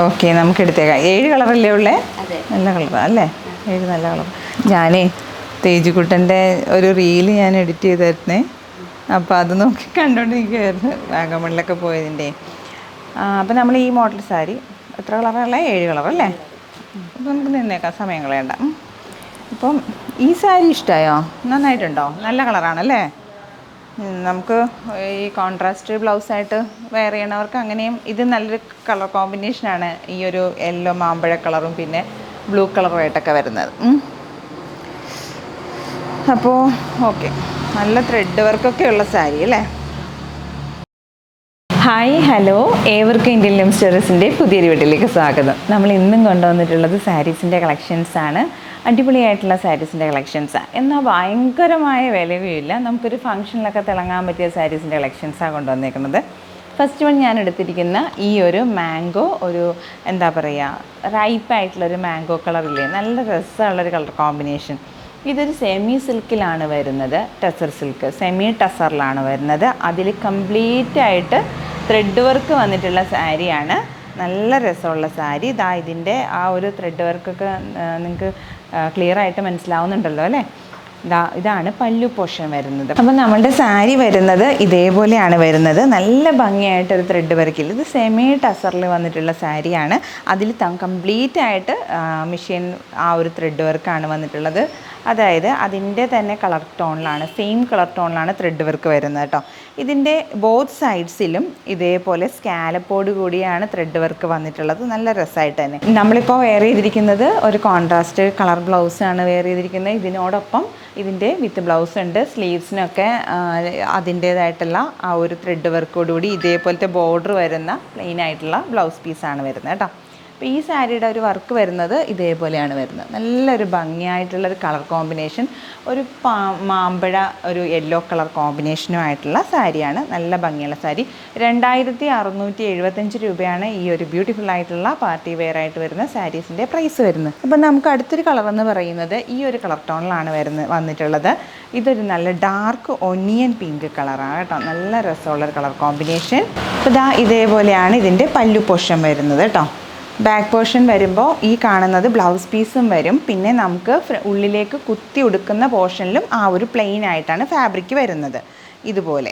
Okay, നമുക്ക് എടുത്തേക്കാം. 7 കളറല്ലേ ഉള്ളേ? നല്ല കളർ അല്ലേ? 7 നല്ല കളർ. ഞാനേ തേജുക്കുട്ടൻ്റെ ഒരു റീല് ഞാൻ എഡിറ്റ് ചെയ്തായിരുന്നേ. അപ്പോൾ അത് നോക്കി കണ്ടോണ്ടിരിക്കുകയായിരുന്നു വാഗമണിലൊക്കെ പോയതിൻ്റെ. അപ്പോൾ നമ്മൾ ഈ മോഡൽ സാരി എത്ര കളറുള്ള? 7 കളറല്ലേ? അപ്പോൾ നമുക്ക് നിന്നേക്കാം, സമയം കളയണ്ട. അപ്പം ഈ സാരി ഇഷ്ടമായോ? നന്നായിട്ടുണ്ടോ? നല്ല കളറാണല്ലേ? നമുക്ക് ഈ കോൺട്രാസ്റ്റ് ബ്ലൗസായിട്ട് വെയർ ചെയ്യണവർക്ക് അങ്ങനെയും ഇത് നല്ലൊരു കളർ കോമ്പിനേഷനാണ്. ഈ ഒരു യെല്ലോ മാമ്പഴ കളറും പിന്നെ ബ്ലൂ കളറുമായിട്ടൊക്കെ വരുന്നത്. അപ്പോൾ ഓക്കെ, നല്ല ത്രെഡ് വർക്കൊക്കെ ഉള്ള സാരി അല്ലേ? ഹായ്, ഹലോ, ഏവർക്കും ഇന്ത്യൻ ലൂം സ്റ്റോറീസിൻ്റെ പുതിയൊരു വീട്ടിലേക്ക് സ്വാഗതം. നമ്മൾ ഇന്നും കൊണ്ടുവന്നിട്ടുള്ളത് സാരീസിൻ്റെ കളക്ഷൻസാണ്. അടിപൊളിയായിട്ടുള്ള സാരീസിൻ്റെ കളക്ഷൻസാണ്. എന്നാൽ ഭയങ്കരമായ വിലയുമില്ല. നമുക്കൊരു ഫംഗ്ഷനിലൊക്കെ തിളങ്ങാൻ പറ്റിയ സാരീസിൻ്റെ കളക്ഷൻസാണ് കൊണ്ടുവന്നേക്കുന്നത്. ഫസ്റ്റ് വൺ ഞാൻ എടുത്തിരിക്കുന്ന ഈ ഒരു മാംഗോ, ഒരു എന്താ പറയുക, റൈപ്പായിട്ടുള്ളൊരു മാംഗോ കളറില്ലേ, നല്ല രസമുള്ളൊരു കളർ കോമ്പിനേഷൻ. ഇതൊരു സെമി സിൽക്കിലാണ് വരുന്നത്, ടസർ സിൽക്ക്, സെമി ടസറിലാണ് വരുന്നത്. അതിൽ കംപ്ലീറ്റ് ആയിട്ട് ത്രെഡ് വർക്ക് വന്നിട്ടുള്ള സാരിയാണ്. നല്ല രസമുള്ള സാരി. ഇതിൻ്റെ ആ ഒരു ത്രെഡ് വർക്കൊക്കെ നിങ്ങൾക്ക് ക്ലിയർ ആയിട്ട് മനസ്സിലാവുന്നുണ്ടല്ലോ അല്ലേ? ഇതാണ് പല്ലു പോർഷൻ വരുന്നത്. അപ്പം നമ്മളുടെ സാരി വരുന്നത് ഇതേപോലെയാണ് വരുന്നത്. നല്ല ഭംഗിയായിട്ടൊരു ത്രെഡ് വർക്കിൽ, ഇത് സെമി ടസറിൽ വന്നിട്ടുള്ള സാരിയാണ്. അതിൽ കംപ്ലീറ്റ് ആയിട്ട് മെഷീൻ ആ ഒരു ത്രെഡ് വർക്കാണ് വന്നിട്ടുള്ളത്. അതായത് അതിൻ്റെ തന്നെ കളർ ടോണിലാണ്, സെയിം കളർ ടോണിലാണ് ത്രെഡ് വർക്ക് വരുന്നത് കേട്ടോ. ഇതിൻ്റെ ബോത്ത് സൈഡ്സിലും ഇതേപോലെ സ്കാലപ്പോട് കൂടിയാണ് ത്രെഡ് വർക്ക് വന്നിട്ടുള്ളത്. നല്ല രസമായിട്ട് തന്നെ. നമ്മളിപ്പോൾ വെയർ ചെയ്തിരിക്കുന്നത് ഒരു കോൺട്രാസ്റ്റ് കളർ ബ്ലൗസാണ് വെയർ ചെയ്തിരിക്കുന്നത്. ഇതിനോടൊപ്പം ഇതിൻ്റെ വിത്ത് ബ്ലൗസ് ഉണ്ട്. സ്ലീവ്സിനൊക്കെ അതിൻ്റേതായിട്ടുള്ള ആ ഒരു ത്രെഡ് വർക്കോടുകൂടി ഇതേപോലത്തെ ബോർഡർ വരുന്ന പ്ലെയിൻ ആയിട്ടുള്ള ബ്ലൗസ് പീസാണ് വരുന്നത് കേട്ടോ. അപ്പോൾ ഈ സാരിയുടെ ഒരു വർക്ക് വരുന്നത് ഇതേപോലെയാണ് വരുന്നത്. നല്ലൊരു ഭംഗിയായിട്ടുള്ളൊരു കളർ കോമ്പിനേഷൻ, ഒരു മാമ്പഴ ഒരു യെല്ലോ കളർ കോമ്പിനേഷനുമായിട്ടുള്ള സാരിയാണ്. നല്ല ഭംഗിയുള്ള സാരി. 2675 രൂപയാണ് ഈ ഒരു ബ്യൂട്ടിഫുൾ ആയിട്ടുള്ള പാർട്ടി വെയർ ആയിട്ട് വരുന്ന സാരീസിൻ്റെ പ്രൈസ് വരുന്നത്. അപ്പോൾ നമുക്ക് അടുത്തൊരു കളർ എന്ന് പറയുന്നത് ഈ ഒരു കളർ ടോണിലാണ് വന്നിട്ടുള്ളത്. ഇതൊരു നല്ല ഡാർക്ക് ഒനിയൻ പിങ്ക് കളറാണ് കേട്ടോ. നല്ല രസമുള്ളൊരു കളർ കോമ്പിനേഷൻ. അപ്പോൾ ഇതേപോലെയാണ് ഇതിൻ്റെ പല്ലു പോർഷൻ വരുന്നത് കേട്ടോ. ബാക്ക് പോർഷൻ വരുമ്പോൾ ഈ കാണുന്നത് ബ്ലൗസ് പീസും വരും. പിന്നെ നമുക്ക് ഉള്ളിലേക്ക് കുത്തി ഉടുക്കുന്ന പോർഷനിലും ആ ഒരു പ്ലെയിൻ ആയിട്ടാണ് ഫാബ്രിക് വരുന്നത് ഇതുപോലെ.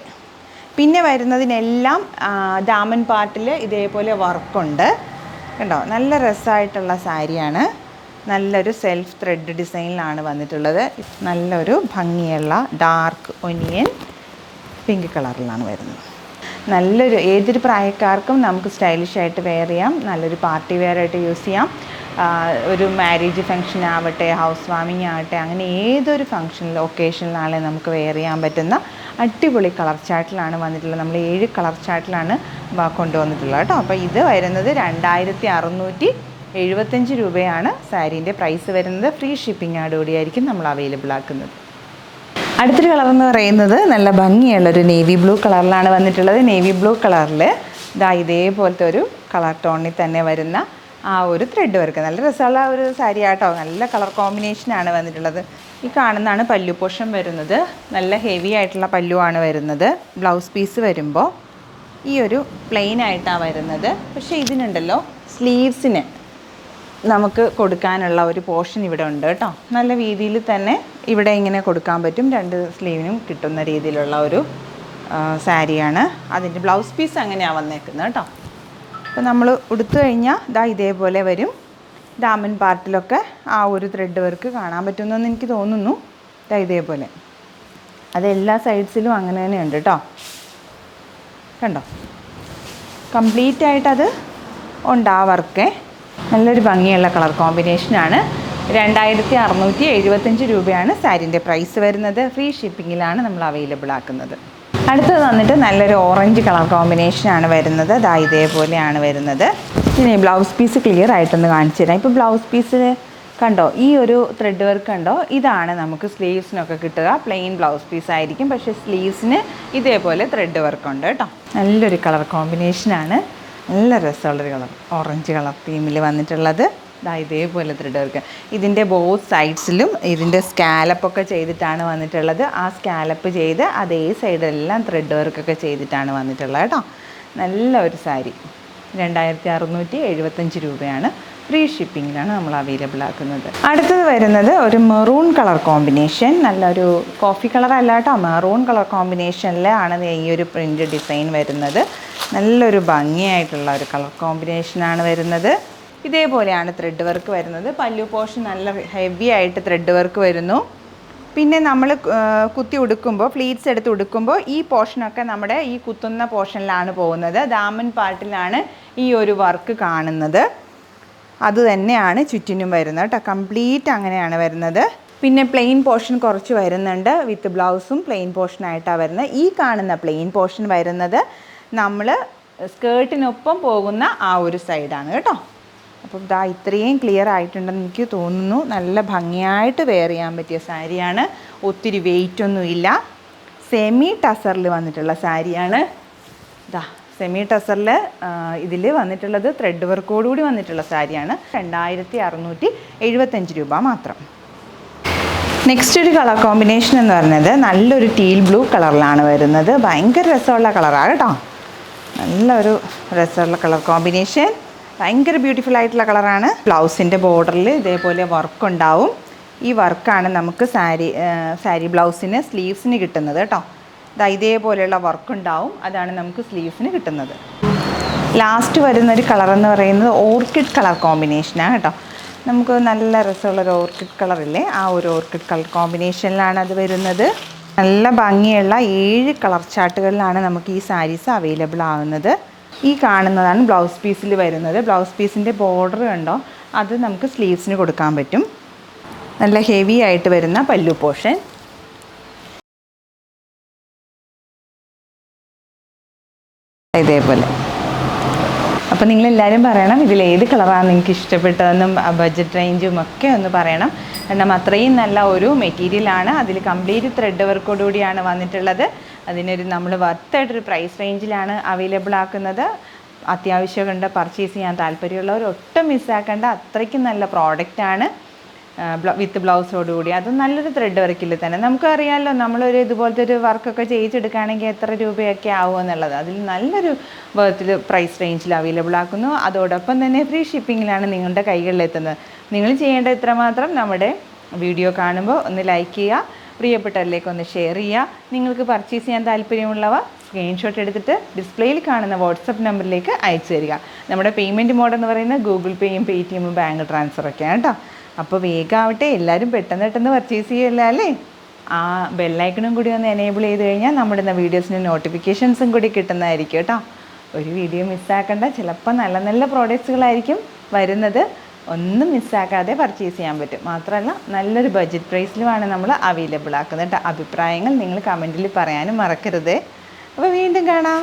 പിന്നെ വരുന്നതിനെല്ലാം ദാമൻ പാർട്ടിൽ ഇതേപോലെ വർക്കുണ്ട് കണ്ടോ. നല്ല രസമായിട്ടുള്ള സാരിയാണ്. നല്ലൊരു സെൽഫ് ത്രെഡ് ഡിസൈനിലാണ് വന്നിട്ടുള്ളത്. നല്ലൊരു ഭംഗിയുള്ള ഡാർക്ക് ഒനിയൻ പിങ്ക് കളറിലാണ് വരുന്നത്. നല്ലൊരു ഏതൊരു പ്രായക്കാർക്കും നമുക്ക് സ്റ്റൈലിഷ് ആയിട്ട് വെയർ ചെയ്യാം. നല്ലൊരു പാർട്ടി വെയർ ആയിട്ട് യൂസ് ചെയ്യാം. ഒരു മാരേജ് ഫംഗ്ഷൻ ആവട്ടെ, ഹൗസ് വാമിങ് ആവട്ടെ, അങ്ങനെ ഏതൊരു ഫംഗ്ഷനിൽ ഒക്കേഷനിലാണെങ്കിലും നമുക്ക് വെയർ ചെയ്യാൻ പറ്റുന്ന അടിപൊളി കളർ ചാർട്ടിലാണ് വന്നിട്ടുള്ളത്. നമ്മൾ 7 കളർ ചാർട്ടിലാണ് കൊണ്ടുവന്നിട്ടുള്ളത് കേട്ടോ. അപ്പോൾ ഇത് വരുന്നത് 2675 രൂപയാണ് സാരീൻ്റെ പ്രൈസ് വരുന്നത്. ഫ്രീ ഷിപ്പിങ്ങോടുകൂടിയായിരിക്കും നമ്മൾ അവൈലബിൾ ആക്കുന്നത്. അടുത്തൊരു കളർ എന്ന് പറയുന്നത് നല്ല ഭംഗിയുള്ളൊരു നേവി ബ്ലൂ കളറിലാണ് വന്നിട്ടുള്ളത്. നേവി ബ്ലൂ കളറിൽ ഇതേപോലത്തെ ഒരു കളർ ടോണിൽ തന്നെ വരുന്ന ആ ഒരു ത്രെഡ് വർക്ക്, നല്ല രസമുള്ള ഒരു സാരി ആട്ടോ. നല്ല കളർ കോമ്പിനേഷനാണ് വന്നിട്ടുള്ളത്. ഈ കാണുന്നതാണ് പല്ലു പോർഷൻ വരുന്നത്. നല്ല ഹെവി ആയിട്ടുള്ള പല്ലുവാണ് വരുന്നത്. ബ്ലൗസ് പീസ് വരുമ്പോൾ ഈ ഒരു പ്ലെയിൻ ആയിട്ടാണ് വരുന്നത്. പക്ഷേ ഇതിനുണ്ടല്ലോ സ്ലീവ്സിന് നമുക്ക് കൊടുക്കാനുള്ള ഒരു പോർഷൻ ഇവിടെ ഉണ്ട് കേട്ടോ. നല്ല രീതിയിൽ തന്നെ ഇവിടെ ഇങ്ങനെ കൊടുക്കാൻ പറ്റും. 2 സ്ലീവിനും കിട്ടുന്ന രീതിയിലുള്ള ഒരു സാരിയാണ്. അതിൻ്റെ ബ്ലൗസ് പീസ് അങ്ങനെയാണ് വന്നേക്കുന്നത് കേട്ടോ. അപ്പോൾ നമ്മൾ ഉടുത്തു കഴിഞ്ഞാൽ ഇതേപോലെ വരും. ദാമൻ പാർട്ടിലൊക്കെ ആ ഒരു ത്രെഡ് വർക്ക് കാണാൻ പറ്റുമെന്ന് എനിക്ക് തോന്നുന്നു. ഇതേപോലെ അത് എല്ലാ സൈഡ്സിലും അങ്ങനെ തന്നെ ഉണ്ട് കേട്ടോ. കണ്ടോ, കംപ്ലീറ്റ് ആയിട്ടത് ഉണ്ട് ആ വർക്ക്. നല്ലൊരു ഭംഗിയുള്ള കളർ കോമ്പിനേഷനാണ്. 2675 രൂപയാണ് സാരീൻ്റെ പ്രൈസ് വരുന്നത്. ഫ്രീ ഷിപ്പിങ്ങിലാണ് നമ്മൾ അവൈലബിൾ ആക്കുന്നത്. അടുത്തത് വന്നിട്ട് നല്ലൊരു ഓറഞ്ച് കളർ കോമ്പിനേഷനാണ് വരുന്നത്. ഇതേപോലെയാണ് വരുന്നത്. ഇനി ബ്ലൗസ് പീസ് ക്ലിയർ ആയിട്ടൊന്ന് കാണിച്ചു തരാം. ഇപ്പോൾ ബ്ലൗസ് പീസ് കണ്ടോ, ഈ ഒരു ത്രെഡ് വർക്ക് കണ്ടോ, ഇതാണ് നമുക്ക് സ്ലീവ്സിനൊക്കെ കിട്ടുക. പ്ലെയിൻ ബ്ലൗസ് പീസ് ആയിരിക്കും, പക്ഷേ സ്ലീവ്സിന് ഇതേപോലെ ത്രെഡ് വർക്ക് ഉണ്ട് കേട്ടോ. നല്ലൊരു കളർ കോമ്പിനേഷനാണ്. നല്ല രസമുള്ളൊരു കളർ, ഓറഞ്ച് കളർ തീമിൽ വന്നിട്ടുള്ളത്. ഇതാ ഇതേപോലെ ത്രെഡ് വർക്ക്. ഇതിൻ്റെ ബോത്ത് സൈഡ്സിലും ഇതിൻ്റെ സ്കാലപ്പൊക്കെ ചെയ്തിട്ടാണ് വന്നിട്ടുള്ളത്. ആ സ്കാലപ്പ് ചെയ്ത് അതേ സൈഡെല്ലാം ത്രെഡ് വർക്കൊക്കെ ചെയ്തിട്ടാണ് വന്നിട്ടുള്ളത് കേട്ടോ. നല്ല ഒരു സാരി. 2675 രൂപയാണ്. ഫ്രീ ഷിപ്പിങ്ങിലാണ് നമ്മൾ അവൈലബിൾ ആക്കുന്നത്. അടുത്തത് വരുന്നത് ഒരു മെറൂൺ കളർ കോമ്പിനേഷൻ. നല്ലൊരു കോഫി കളർ അല്ല കേട്ടോ, മെറൂൺ കളർ കോമ്പിനേഷനിലാണ് ഈ ഒരു പ്രിൻ്റ് ഡിസൈൻ വരുന്നത്. നല്ലൊരു ഭംഗിയായിട്ടുള്ള ഒരു കളർ കോമ്പിനേഷനാണ് വരുന്നത്. ഇതേപോലെയാണ് ത്രെഡ് വർക്ക് വരുന്നത്. പല്ലു പോർഷൻ നല്ല ഹെവി ആയിട്ട് ത്രെഡ് വർക്ക് വരുന്നു. പിന്നെ നമ്മൾ കുത്തി ഉടുക്കുമ്പോൾ, ഫ്ലീറ്റ്സ് എടുത്ത് ഉടുക്കുമ്പോൾ ഈ പോർഷനൊക്കെ നമ്മുടെ ഈ കുത്തുന്ന പോർഷനിലാണ് പോകുന്നത്. ദാമൻ പാർട്ടിലാണ് ഈ ഒരു വർക്ക് കാണുന്നത്. അത് തന്നെയാണ് ചുറ്റിനും വരുന്നത് കേട്ടോ. കംപ്ലീറ്റ് അങ്ങനെയാണ് വരുന്നത്. പിന്നെ പ്ലെയിൻ പോർഷൻ കുറച്ച് വരുന്നുണ്ട്. വിത്ത് ബ്ലൗസും പ്ലെയിൻ പോർഷനായിട്ടാണ് വരുന്നത്. ഈ കാണുന്ന പ്ലെയിൻ പോർഷൻ വരുന്നത് നമ്മൾ സ്കേർട്ടിനൊപ്പം പോകുന്ന ആ ഒരു സൈഡാണ് കേട്ടോ. അപ്പം ഇതാ ഇത്രയും ക്ലിയർ ആയിട്ടുണ്ടെന്ന് എനിക്ക് തോന്നുന്നു. നല്ല ഭംഗിയായിട്ട് വെയർ ചെയ്യാൻ പറ്റിയ സാരിയാണ്. ഒത്തിരി വെയിറ്റൊന്നുമില്ല. സെമി ടസറിൽ വന്നിട്ടുള്ള സാരിയാണ്. ഇതാ സെമി ടസറിൽ ഇതിൽ വന്നിട്ടുള്ളത് ത്രെഡ് വർക്കോടുകൂടി വന്നിട്ടുള്ള സാരിയാണ്. 2675 രൂപ മാത്രം. നെക്സ്റ്റ് ഒരു കളർ കോമ്പിനേഷൻ എന്ന് പറയുന്നത് നല്ലൊരു ടീൽ ബ്ലൂ കളറിലാണ് വരുന്നത്. ഭയങ്കര രസമുള്ള കളറാണ് കേട്ടോ. നല്ലൊരു രസമുള്ള കളർ കോമ്പിനേഷൻ. ഭയങ്കര ബ്യൂട്ടിഫുൾ ആയിട്ടുള്ള കളറാണ്. ബ്ലൗസിൻ്റെ ബോർഡറിൽ ഇതേപോലെ വർക്ക് ഉണ്ടാവും. ഈ വർക്കാണ് നമുക്ക് സാരി ബ്ലൗസിന് സ്ലീവ്സിന് കിട്ടുന്നത് കേട്ടോ. ഇതേപോലെയുള്ള വർക്ക് ഉണ്ടാവും. അതാണ് നമുക്ക് സ്ലീവ്സിന് കിട്ടുന്നത്. ലാസ്റ്റ് വരുന്നൊരു കളറെന്ന് പറയുന്നത് ഓർക്കിഡ് കളർ കോമ്പിനേഷനാണ് കേട്ടോ. നമുക്ക് നല്ല രസമുള്ളൊരു ഓർക്കിഡ് കളറില്ലേ, ആ ഒരു ഓർക്കിഡ് കളർ കോമ്പിനേഷനിലാണ് അത് വരുന്നത്. നല്ല ഭംഗിയുള്ള 7 കളർ ചാർട്ടുകളിലാണ് നമുക്ക് ഈ സാരീസ് അവൈലബിൾ ആകുന്നത്. ഈ കാണുന്നതാണ് ബ്ലൗസ് പീസിൽ വരുന്നത്. ബ്ലൗസ് പീസിൻ്റെ ബോർഡർ കണ്ടോ, അത് നമുക്ക് സ്ലീവ്സിന് കൊടുക്കാൻ പറ്റും. നല്ല ഹെവി ആയിട്ട് വരുന്ന പല്ലു പോർഷൻ. ഇതേപോലെ. അപ്പോൾ നിങ്ങളെല്ലാവരും പറയണം ഇതിലേത് കളറാണ് നിങ്ങൾക്ക് ഇഷ്ടപ്പെട്ടതെന്നും ബഡ്ജറ്റ് റേഞ്ചും ഒക്കെ ഒന്ന് പറയണം. കാരണം അത്രയും നല്ല ഒരു മെറ്റീരിയലാണ്. അതിൽ കംപ്ലീറ്റ് ത്രെഡ് വർക്കോടുകൂടിയാണ് വന്നിട്ടുള്ളത്. അതിനൊരു നമ്മൾ വർത്തായിട്ടൊരു പ്രൈസ് റേഞ്ചിലാണ് അവൈലബിൾ ആക്കുന്നത്. അത്യാവശ്യം കണ്ട് പർച്ചേസ് ചെയ്യാൻ താല്പര്യമുള്ളവർ ഒട്ടും മിസ്സാക്കേണ്ട അത്രയ്ക്കും നല്ല പ്രോഡക്റ്റാണ്. വിത്ത് ബ്ലൗസോടുകൂടി അത് നല്ലൊരു ത്രെഡ് വർക്കിൽ തന്നെ. നമുക്കറിയാമല്ലോ, നമ്മളൊരു ഇതുപോലത്തെ ഒരു വർക്കൊക്കെ ചെയ്യിച്ചെടുക്കുകയാണെങ്കിൽ എത്ര രൂപയൊക്കെ ആവുമെന്നുള്ളത്. അതിൽ നല്ലൊരു വർത്തിൽ പ്രൈസ് റേഞ്ചിൽ അവൈലബിൾ ആക്കുന്നു. അതോടൊപ്പം തന്നെ ഫ്രീ ഷിപ്പിങ്ങിലാണ് നിങ്ങളുടെ കൈകളിലെത്തുന്നത്. നിങ്ങൾ ചെയ്യേണ്ട ഇത്രമാത്രം നമ്മുടെ വീഡിയോ കാണുമ്പോൾ ഒന്ന് ലൈക്ക് ചെയ്യുക, പ്രിയപ്പെട്ടവരിലേക്ക് ഒന്ന് ഷെയർ ചെയ്യുക. നിങ്ങൾക്ക് പർച്ചേസ് ചെയ്യാൻ താല്പര്യമുള്ളവ സ്ക്രീൻഷോട്ട് എടുത്തിട്ട് ഡിസ്പ്ലേയിൽ കാണുന്ന വാട്സപ്പ് നമ്പറിലേക്ക് അയച്ചു തരിക. നമ്മുടെ പേയ്മെൻറ്റ് മോഡ് എന്ന് പറയുന്നത് ഗൂഗിൾ പേയും പേടിഎമ്മും ബാങ്ക് ട്രാൻസ്ഫറൊക്കെയാണ് കേട്ടോ. അപ്പോൾ വേഗമാവട്ടെ, എല്ലാവരും പെട്ടെന്ന് പർച്ചേസ് ചെയ്യല്ല അല്ലേ. ആ ബെല്ലൈക്കണും കൂടി ഒന്ന് എനേബിൾ ചെയ്ത് കഴിഞ്ഞാൽ നമ്മുടെ വീഡിയോസിന് നോട്ടിഫിക്കേഷൻസും കൂടി കിട്ടുന്നതായിരിക്കും കേട്ടോ. ഒരു വീഡിയോ മിസ്സാക്കേണ്ട. ചിലപ്പോൾ നല്ല നല്ല പ്രോഡക്റ്റ്സുകളായിരിക്കും വരുന്നത്. ഒന്നും മിസ്സാക്കാതെ പർച്ചേസ് ചെയ്യാൻ പറ്റും. മാത്രമല്ല നല്ലൊരു ബഡ്ജറ്റ് പ്രൈസിലുമാണ് നമ്മൾ അവൈലബിൾ ആക്കുന്നത് കേട്ടോ. അഭിപ്രായങ്ങൾ നിങ്ങൾ കമൻറ്റിൽ പറയാനും മറക്കരുത്. അപ്പോൾ വീണ്ടും കാണാം.